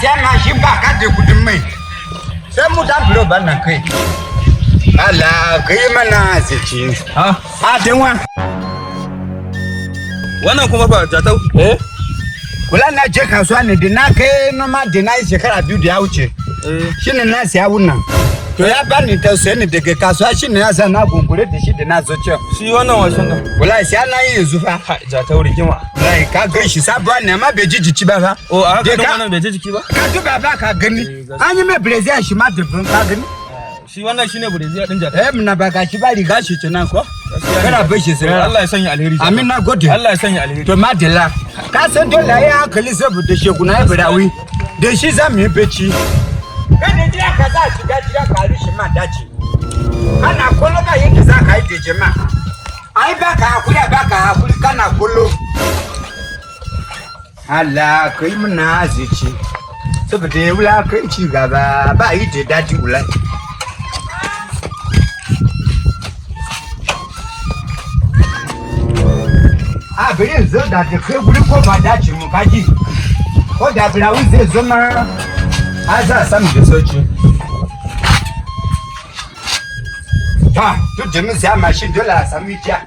Asiana shibaka de kudume. Semu tamblo bana kai. Ala kai mana zici. Ha? Dinwa. Wannan kuma ba jatau. Kula na je kasuwa ne da na kai noma da na yi shekara 2 da ya wuce. Shine na siya wannan. To ya bani tausayi ne daga kasuwa shine ya sa na gungure da shi da na zo cewa. Shi wannan washin da. Wallahi sai na yi yanzu fa. Jatau rigima. Wallahi ka gan shi sabuwa ne amma bai ji jiki ba fa. Oh, a haka wannan bai ji jiki ba. Ka duba ba ka gani. An yi mai brazier shi ma dubin ka gani. Shi wannan shine brazier din jatau. Mun na ba ga shi ba riga shi tunan ko. Kana bai shi sai. Allah ya sanya alheri. Amin na gode. Allah ya sanya alheri. To madalla. Ka san dole ya hankali saboda shekuna ya birawi. Da shi za mu yi bacci. Kada jira ka za shiga jira ka rishi ma dace. Ana kullu ka yake za ka yi da jama'a. Ai baka hakuri kana kullu. Allah kai mun azici. Saboda ya wula kai ci gaba ba yi da dadi wula. A bari zo da kai guri ko ba dace mu kaji. Ko da birawi zai zo ma za samu da sauki. Ta, duk da mun siya mashin dole a sami jiya.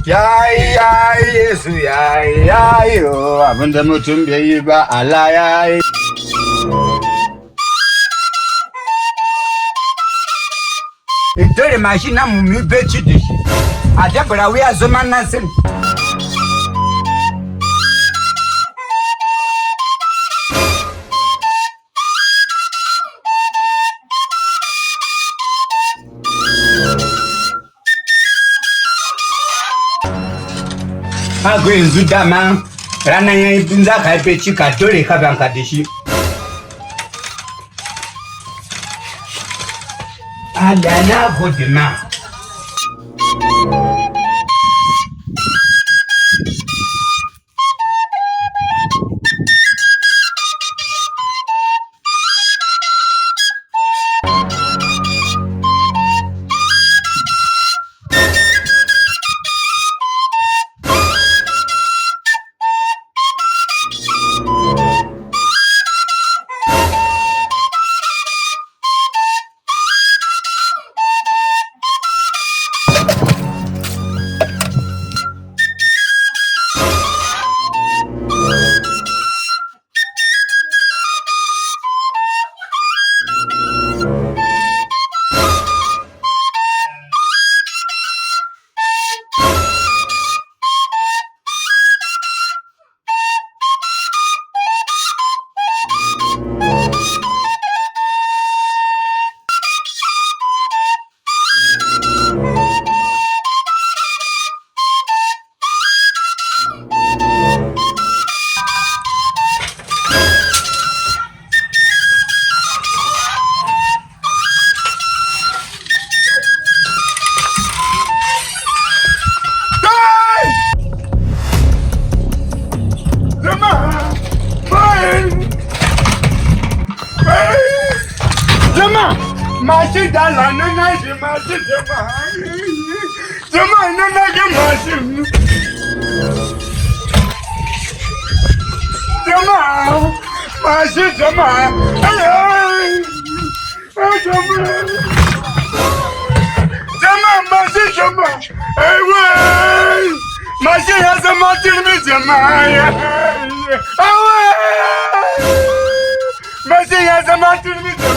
Yayi Yesu yayi abinda mutum bai yi ba Allah yayi. Dole mashin na mu mi beci da shi. A dabara wuya zaman nan sin. Hago yanzu dama ranar yayin za ka haife cika dole ka banka da shi. Allah na gode ma. Masih dalam nasi masih cuma nasi masih cuma ayo cuma masih cuma masih ya sama cuma masih ya sama cuma